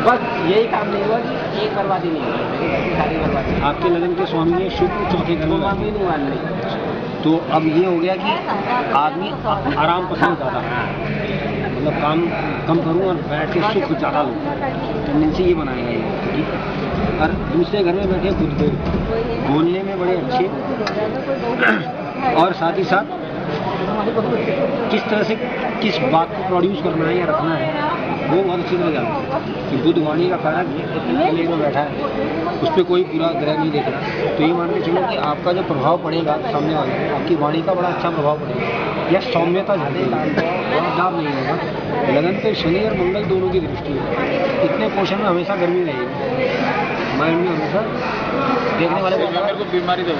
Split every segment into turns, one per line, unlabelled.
बस यही काम नहीं हुआ कि एक बर्बादी नहीं हुई, सारी बर्बादी।
आपके लगन के स्वामी है शुक्र चौथे घर में, तो अब ये हो गया कि आदमी आराम पसंद ज़्यादा, मतलब काम कम करूँ और बैठ के सुख ज़्यादा लूँ, टेंडेंसी ये बनाएगा ये, ठीक है। और दूसरे घर में बैठे खुद को बोलने में बड़े अच्छे, और साथ ही साथ किस तरह से किस बात को प्रोड्यूस करना है या रखना है वो बहुत अच्छी तरह जानते हैं कि बुध वाणी का कारक किले में बैठा है, उस पर कोई पूरा ग्रह नहीं देख रहा, तो ये मान के चलो कि आपका जो प्रभाव पड़ेगा सामने वाले को, आपकी वाणी का बड़ा अच्छा प्रभाव पड़ेगा या सौम्यता झलकेगी, लाभ नहीं होगा। लगन पे शनि और मंगल दोनों की दृष्टि है, इतने पोषण में हमेशा गर्मी रहेगी, माइंड में हमेशा देखने वाले को बीमारी तो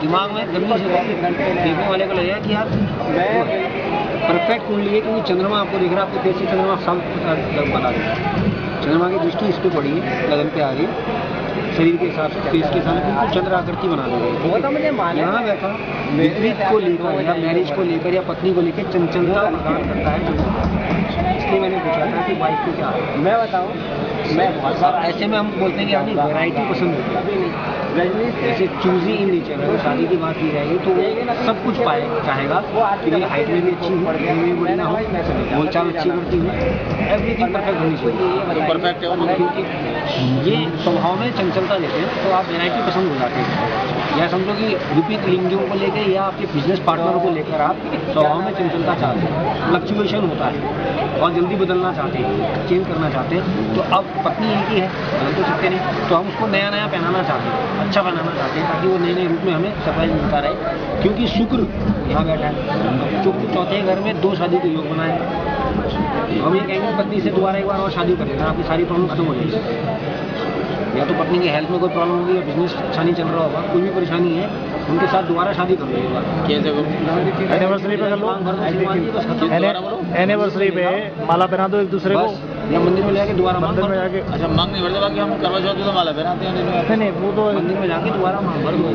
दिमाग में गर्मी से देखने वाले को लगेगा कि यार परफेक्ट कुंडली है, क्योंकि चंद्रमा आपको दिख रहा है, आपके फेस से चंद्रमा सब बता देगा, चंद्रमा की दृष्टि इस पर पड़ी है, लगन पे आ गई, शरीर के हिसाब से फेस के साथ बिल्कुल चंद्र आकृति बना देगा। यहाँ बैठा विपरीत को लेकर या मैरिज को लेकर या पत्नी को लेकर चंचलता प्रदान करता है, इसलिए मैंने पूछा था कि वाइफ को क्या है।
मैं बताऊँ, मैं बहुत सारा
ऐसे में हम बोलते हैं कि यानी वैरायटी पसंद होती है, जैसे चूजी इन नेचर है, शादी की बात की जाएगी तो वो सब कुछ पाए चाहेगा कि मेरी हाइट में भी अच्छी हो, में बड़ी ना हो, बोलचाल अच्छी करती हो, एवरीथिंग परफेक्ट होनी चाहिए, परफेक्ट है, क्योंकि ये स्वभाव में चंचलता देते हैं, तो आप वैरायटी पसंद हो जाते हैं, या समझो कि विपरीत लिंगियों को लेकर या आपके बिजनेस पार्टनर को लेकर आप स्वभाव में चंचलता चाहते हैं, फ्लक्चुएशन होता है और जल्दी बदलना चाहते हैं, चेंज करना चाहते हैं, तो अब पत्नी एक ही है, बदल तो सकते नहीं, तो हम उसको नया नया पहनाना चाहते हैं, अच्छा बनाना चाहते हैं, ताकि वो नए नए रूप में हमें सरप्राइज मिलता रहे, क्योंकि शुक्र यहाँ बैठा है, शुक्र चौथे घर में 2 शादी के योग बनाए, हम ये कहेंगे पत्नी से दोबारा एक बार और शादी कर लेना, आपकी सारी प्रॉब्लम खत्म हो जाएगी, या तो पत्नी की हेल्थ में कोई प्रॉब्लम होगी या बिजनेस अच्छा नहीं चल रहा होगा, कोई भी परेशानी है, उनके साथ दोबारा शादी कर लो एक बार, कैसे
एनिवर्सरी पे कर लो, एनिवर्सरी पे माला पहना दो एक दूसरे को,
या मंदिर में जाके दोबारा
मंदिर में जाके,
अच्छा मांग नहीं भरते, बाकी हम करवा चौथ तो माला पहनाते हैं,
नहीं वो तो
मंदिर में जाके दोबारा मांग भर दो,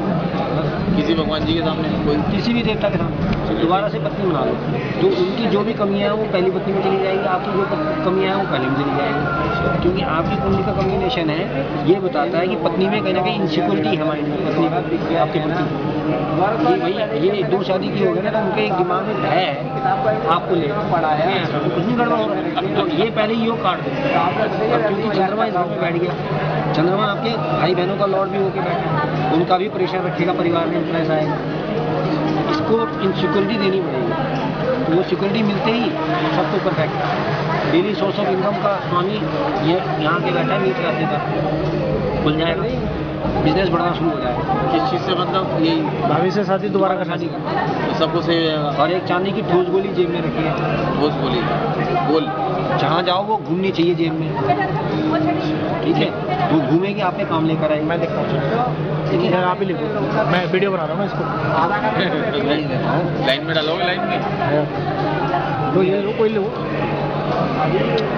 किसी भगवान जी के सामने,
कोई किसी भी देवता के सामने दोबारा से पत्नी बना लो, तो उनकी जो भी कमियां हैं वो पहली पत्नी में चली जाएगी, आपकी जो कमियां हैं वो पहले में चली जाएगी, क्योंकि आपकी कुंडली का कम्बिनेशन है, ये बताता है कि पत्नी में कहीं ना कहीं इनसिक्योरिटी है हमारी पत्नी की आपके प्रति, भाई ये 2 शादी की हो गई ना, तो उनके एक दिमाग में भय है आपको लेकर पड़ा है, कुछ नहीं गड़बड़ हो रहा, तो ये पहले ही योग काट दो, क्योंकि चंद्रमा इस घर में बैठ गया, चंद्रमा आपके भाई बहनों का लॉर्ड भी होकर बैठा, उनका भी प्रेशर रखेगा, परिवार में इंप्रेस आएगा, इसको इनसिक्योरिटी देनी पड़ेगी, तो वो सिक्योरिटी मिलते ही सब कुछ perfect, daily source of income का स्वामी ये यहाँ के बैठा है, मीट रास्ते का खुल जाएगा, बिजनेस बढ़ना शुरू हो जाएगा,
किस चीज़ से मतलब यही
भाभी से शादी दोबारा करना
शादी करना,
तो सबको सही रहेगा।
और एक चांदी की ठोस गोली जेब में रखिए,
ठोस गोली गोल,
जहाँ जाओ वो घूमनी चाहिए जेब में, ठीक है, वो घूमेगी आपके काम लेकर आएगी,
मैं देखता हूँ, ठीक है आप ही लिखो, मैं वीडियो बना रहा हूँ इसको,
लाइन में डालोगे, लाइन में
तो ये लो कोई लो,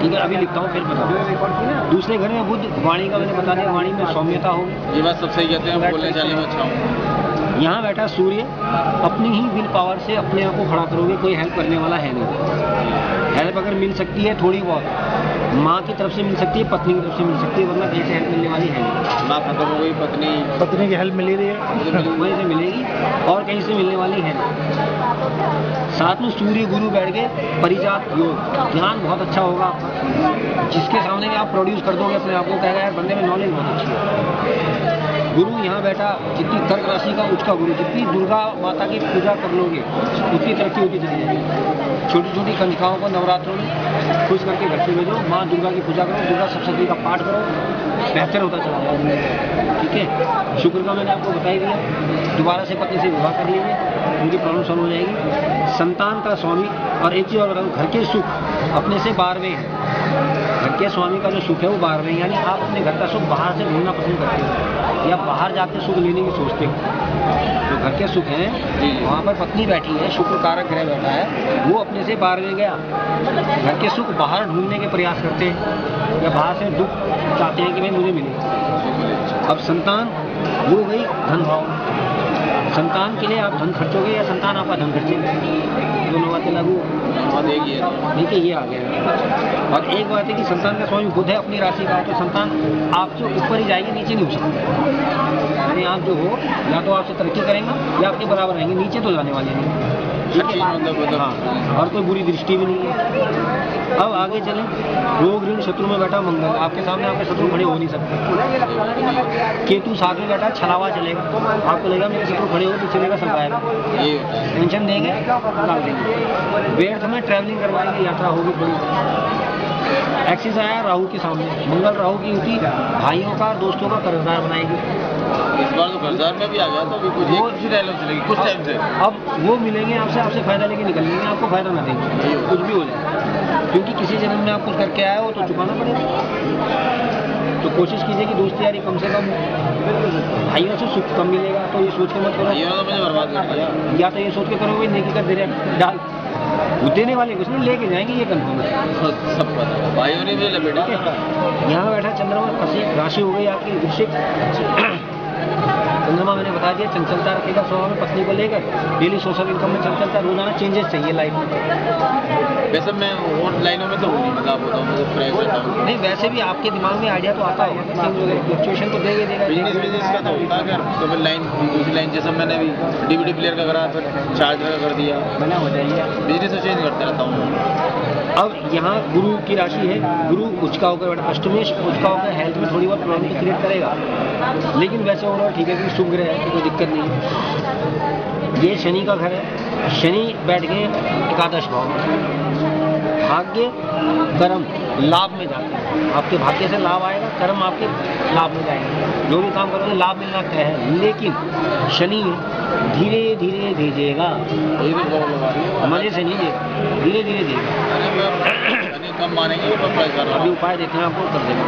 ठीक है अभी लिखता हूँ फिर बता। दूसरे घर में बुध वाणी का मैंने बता दिया, वाणी में सौम्यता होगी,
ये बात सब सही कहते हैं, बोलने चालने में अच्छा हूँ।
यहाँ बैठा सूर्य, अपनी ही विल पावर से अपने आप को खड़ा करोगे, कोई हेल्प करने वाला है नहीं, हेल्प अगर मिल सकती है थोड़ी बहुत माँ की तरफ से मिल सकती है, पत्नी की तरफ से मिल सकती है, वरना कहीं से हेल्प मिलने वाली है नहीं,
माँ खत्म हो गई,
पत्नी की हेल्प मिली रही है,
वहीं से मिलेगी और कहीं से मिलने वाली है नहीं। साथ में सूर्य गुरु बैठ के परिजात योग, ज्ञान बहुत अच्छा होगा आपका, जिसके सामने भी आप प्रोड्यूस कर दोगे अपने आप को, कहेगा यार बंदे में नॉलेज बहुत अच्छी है। गुरु यहाँ बैठा, जितनी कर्क राशि का उसका गुरु, जितनी दुर्गा माता की पूजा कर लोगे उतनी तरक्की होती चली जाएगी। छोटी छोटी कंजकाओं को नवरात्रों में खुश करके घर से भेजो, माँ दुर्गा की पूजा करो, दुर्गा सप्तशती का पाठ करो, बेहतर होता चला जाएगा, ठीक है। शुक्र का मैंने आपको बता ही दिया, दोबारा से पत्नी से विवाह कर लीजिए, उनकी प्रॉब्लम सॉल्व हो जाएगी। संतान का स्वामी, और एक चीज़ और बताऊँ, घर के सुख अपने से 12वें हैं, घर के स्वामी का जो सुख है वो 12वें, यानी आप अपने घर का सुख बाहर से ढूंढना पसंद करते हो या बाहर जाके सुख लेने की सोचते हो। जो घर के सुख हैं वहाँ पर पत्नी बैठी है, शुक्र कारक ग्रह बैठा है, वो अपने से 12वें गया। घर के सुख बाहर ढूंढने के प्रयास करते हैं या बाहर से दुख चाहते हैं कि भाई मुझे मिले। अब संतान वो गई धन भाव, संतान के लिए आप धन खर्चोगे या संतान आपका धन खर्चेगा, दोनों बातें लागू। देखिए ये आ गया। और एक बात है कि संतान का स्वामी बुध है, अपनी राशि का है, तो संतान आपसे ऊपर ही जाएगी, नीचे नहीं हो सकती। यानी आप जो हो या तो आपसे तरक्की करेंगे या आपके बराबर रहेंगे, नीचे तो जाने वाले नहीं। हाँ, और कोई बुरी दृष्टि भी नहीं है। अब आगे चलें, रोग ऋण शत्रु में बैठा मंगल, आपके सामने आपके शत्रु खड़े हो नहीं सकते। केतु साथ में बैठा छलावा चलेगा, आपको लगेगा मेरे शत्रु खड़े हो तो चलेगा, सब आएगा, टेंशन देंगे, डाल देंगे, व्यर्थ में ट्रैवलिंग करवाएंगे, यात्रा होगी बड़ी। एक्सिस आया राहु के सामने, मंगल राहु की युति भाइयों का दोस्तों का कर्जदार बनाएगी।
इस बार तो कर्जदार में भी आ गया, तो अभी कुछ डायलॉग चलेगी कुछ टाइम से।
अब वो मिलेंगे आपसे फायदा लेके निकल लेंगे, आपको फायदा ना देंगे, कुछ भी हो जाए, क्योंकि किसी जन्म में आप कुछ करके आए हो तो चुकाना पड़ेगा। तो कोशिश कीजिए कि दोस्ती यारी कम से कम, भाइयों से सुख कम मिलेगा, तो ये सोच के मत करो।
भाइयों ने तो मुझे बर्बाद कर दिया।
या तो ये सोच के करो भाई नेकी कर दे रहे डाल, देने वाले कुछ नहीं, लेके जाएंगे, ये कंफर्म है।
सब पता है, भाइयों ने भी लपेटा।
यहाँ बैठा चंद्रमा कसी राशि हो गई आपकी वृश्चिक। चंद्रमा मैंने बता दिया चंचलता रखेगा स्वभाव में, पत्नी को लेकर डेली सोशल इनकम में चंचलता, रोजाना चेंजेस चाहिए लाइफ में।
वैसे मैं और लाइनों में तो हूँ नहीं, मतलब होता हूँ मैं फ्रेश रहता हूँ।
नहीं वैसे भी आपके दिमाग में आइडिया तो आता होगा, फ्लक्चुएशन तो देगा
बिजनेस का तो होता है, तो फिर लाइन दूसरी लाइन, जैसे मैंने भी डीवीडी प्लेयर का करा, फिर चार्जर का कर दिया,
बना हो जाइए।
बिजनेस तो चेंज करते रहता हूँ।
अब यहाँ गुरु की राशि है, गुरु उचका होकर बैठा, अष्टमेश उचका होकर हेल्थ में थोड़ी बहुत प्रॉब्लम तो क्रिएट करेगा, लेकिन वैसे ओवरऑल ठीक है, कि शुभ ग्रह है, कोई दिक्कत नहीं है। ये शनि का घर है, शनि बैठ गए एकादश भाव में, भाग्य कर्म लाभ में जाते हैं, आपके भाग्य से लाभ आएगा, कर्म आपके लाभ में जाएंगे, जो भी काम करोगे लाभ मिलना तय है, लेकिन शनि धीरे धीरे भेजेगा, मजे से नहीं देगा, धीरे धीरे देगा।
कम मानेंगे
अभी उपाय देखना है आपको, कर देना।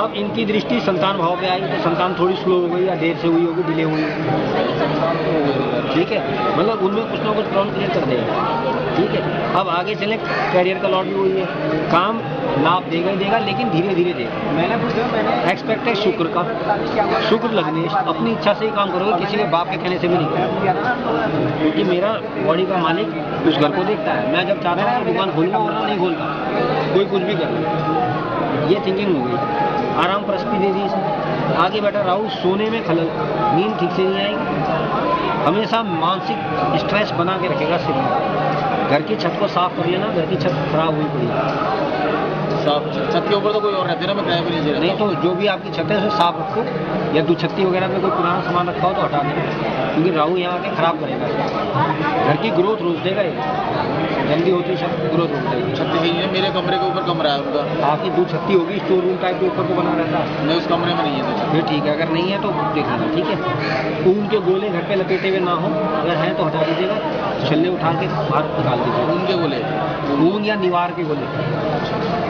अब इनकी दृष्टि संतान भाव पे आई, तो संतान थोड़ी स्लो हो गई या देर से हुई होगी, डिले हुई, ठीक है, मतलब उनमें कुछ ना कुछ प्रॉब्लम क्रिएट कर देगा, ठीक है। अब आगे चले, कैरियर का लॉट भी हुई है, काम लाभ देगा ही देगा, लेकिन धीरे धीरे देगा। मैंने एक्सपेक्ट है शुक्र का, शुक्र लग्नेश, अपनी इच्छा से ही काम करोगे, किसी के बाप के कहने से भी नहीं, क्योंकि मेरा बॉडी का मालिक उस घर को देखता है, मैं जब चाहता हूँ तो दुकान खोलूँगा, वरना नहीं खोलता, कोई कुछ भी कर, ये थिंकिंग हो गई। आराम परस्ती दे दी इसे। आगे बैठा राहु, सोने में खलल, नींद ठीक से नहीं आएगी, हमेशा मानसिक स्ट्रेस बना के रखेगा सिर में। घर की छत को साफ कर लेना, घर की छत खराब हुई पड़ी है,
साफ छत के ऊपर तो कोई और रहते ना, मैं किराए पे नहीं,
नहीं तो जो भी आपकी छत है उसे साफ रखो, या दुछत्ती वगैरह में कोई पुराना सामान रखा हो तो हटा देना, क्योंकि राहु यहाँ आके खराब करेगा, घर की ग्रोथ रोक देगा, जल्दी होती छत ग्रोथ रोक देगी।
छत है ही, मेरे कमरे के ऊपर कमरा है उनका,
आपकी दुछत्ती होगी, स्टोर रूम टाइप के ऊपर को बना रहता है,
नहीं उस कमरे में नहीं है तो
फिर ठीक है, अगर नहीं है तो देख लेना, ठीक है। ऊन के गोले घर पे लपेटे हुए ना हो, अगर हैं तो हटा दीजिएगा, छल्ले उठा के बाहर निकाल दीजिएगा,
उनके बोले
ऊन या निवार के गोले,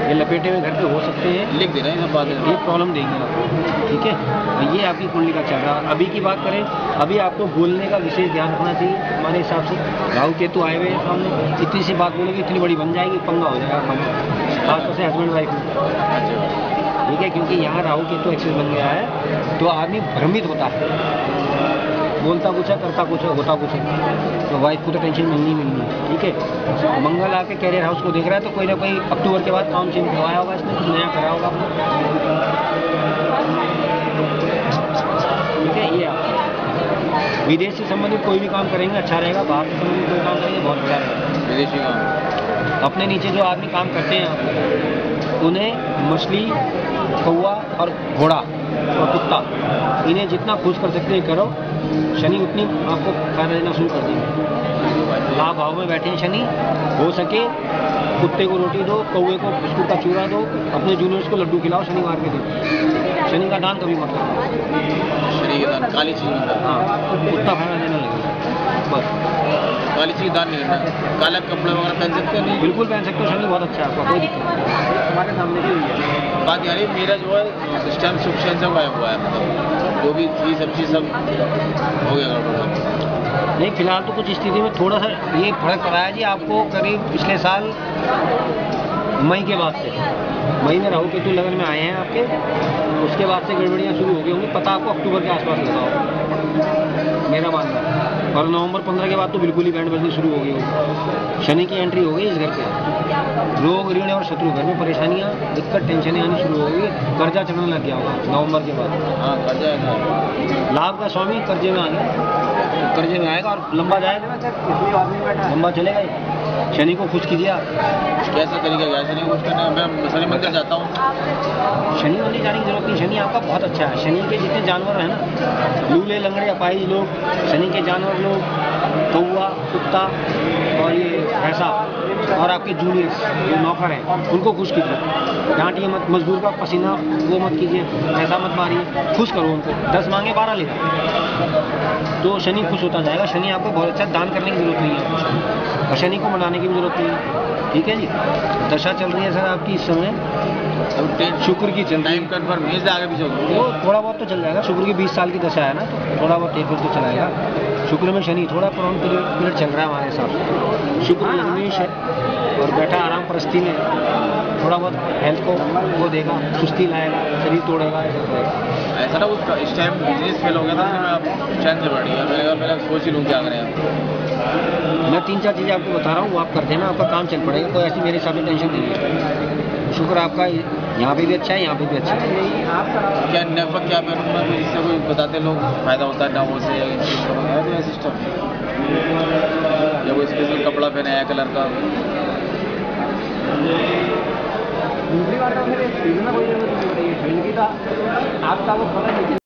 ये लपेटे हुए घर पे हो सकते हैं,
लिख दे रहे हैं सब बातें,
ये प्रॉब्लम देंगे आपको, ठीक है। तो ये आपकी कुंडली का चल रहा है। अभी की बात करें, अभी आपको बोलने का विशेष ध्यान रखना चाहिए हमारे हिसाब से, राहु केतु आए हुए हैं सामने, इतनी सी बात बोलेगी इतनी बड़ी बन जाएगी, पंगा हो जाएगा कम, खासतौर से हस्बैंड वाइफ में, ठीक है, क्योंकि यहाँ राहु केतु एक्सेस बन गया है, तो आदमी भ्रमित होता है, बोलता कुछ है, करता कुछ है, होता कुछ है, तो वाइफ को तो टेंशन मिलनी है, ठीक है। मंगल आके कैरियर हाउस को देख रहा है, तो कोई ना कोई अक्टूबर के बाद काम चेंज करवाया होगा इसने, कुछ नया करा होगा, ठीक है। ये आप विदेश से संबंधित कोई भी काम करेंगे अच्छा रहेगा, बाहर से संबंधित कोई काम करेंगे बहुत अच्छा रहेगा।
विदेशी काम,
अपने नीचे जो आदमी काम करते हैं उन्हें मछली, कौवा और घोड़ा और कुत्ता, इन्हें जितना खुश कर सकते हैं करो, शनि उतनी आपको फायदा देना शुरू कर देंगे। लाभ भाव में बैठे हैं शनि, हो सके कुत्ते को रोटी दो, कौवे को बिस्कुट का चूरा दो, अपने जूनियर्स को लड्डू खिलाओ, शनिवार के दिन। शनि का दान कभी मत करो,
शनि का दान काली चीज,
हाँ उतना फायदा देना लगेगा, बस
काली चीज दान नहीं करना। काला कपड़े वगैरह पहन सकते हैं, नहीं
बिल्कुल पहन सकते हो, शनि बहुत अच्छा है आपका, कोई दिक्कत नहीं, हमारे सामने भी हुई है
बात। यानी मेरा जो है इस टाइम सुख चैन से गायब हुआ है, मतलब जो भी चीज सब चीज सब हो गया गड़बड़।
नहीं फिलहाल तो कुछ स्थिति में थोड़ा सा ये फर्क पड़ा है जी आपको, करीब पिछले साल मई के बाद से, मई में राहु केतु लगन में आए हैं आपके, उसके बाद से गड़बड़ियाँ शुरू हो गई होंगी, पता आपको अक्टूबर के आसपास लगा होगा। मेरा मानना है। और नवंबर 15 के बाद तो बिल्कुल ही बैंड बजनी शुरू हो गई होगी। शनि की एंट्री हो गई इस घर पे। रोग ऋण और शत्रु घर में परेशानियां, दिक्कत, टेंशनें आनी शुरू हो गई। कर्जा चढ़ने लग गया होगा नवंबर के बाद।
हाँ, कर्जा है।
लाभ का स्वामी कर्जे में आ गया, कर्जे में आएगा और लंबा जाएगा, लंबा चलेगा ही। शनि को खुश कीजिए आप।
कैसा तरीका क्या शनि को करना है? मैं शनि मंदिर जाता हूँ।
शनि मंदिर जाने की जरूरत नहीं, शनि आपका बहुत अच्छा है। शनि के जितने जानवर हैं ना, लूले, लंगड़े, अपाहिज लोग, शनि के जानवर लोग, कौवा, कुत्ता और ये भैंसा और आपके जूनियर्स जो नौकर हैं, उनको खुश कीजिए। डांटिए मत, मजदूर का पसीना वो मत कीजिए, ऐसा मत मारिए, खुश करो उनको। 10 मांगे 12 लेगा, तो शनि खुश होता जाएगा। शनि आपको बहुत अच्छा, दान करने की जरूरत नहीं है और शनि को मनाने की भी जरूरत नहीं है। ठीक है जी। दशा चल रही है सर आपकी इस समय शुक्र की, चल
टाइम कन्फर्म भेज दे आगे पीछे
वो थोड़ा बहुत तो चल जाएगा। शुक्र की 20 साल की दशा है ना, तो थोड़ा बहुत एक तो चलाएगा। शुक्र में शनि थोड़ा प्रॉन पीरियड चल रहा है हमारे हिसाब से। शुक्र लग्नेश है और बैठा आराम परस्ती में, थोड़ा बहुत हेल्थ को वो देगा, सुस्ती लाएगा, शरीर तोड़ेगा, ऐसा करेगा।
ऐसा ना उसका इस टाइम बिजनेस फेल हो गया था, मैं आप चैन से बैठ गया। मैंने सोच ही लूँ क्या करें आप।
मैं 3-4 चीज़ें आपको बता रहा हूँ, वो आप कर देना, आपका काम चल पड़ेगा। कोई ऐसी मेरे हिसाब से टेंशन नहीं है। शुक्र आपका यहाँ पे भी अच्छा है, यहाँ पे भी अच्छा है।
क्या लगभग क्या पहनूँ मैं, इससे कोई बताते लोग फायदा होता है नावों से, या तो सिस्टम या कोई स्पेशल कपड़ा पहना है कलर का?
दूसरी बात है, फिर कोई जरूरत नहीं पड़ेगी, आपका वो पता नहीं।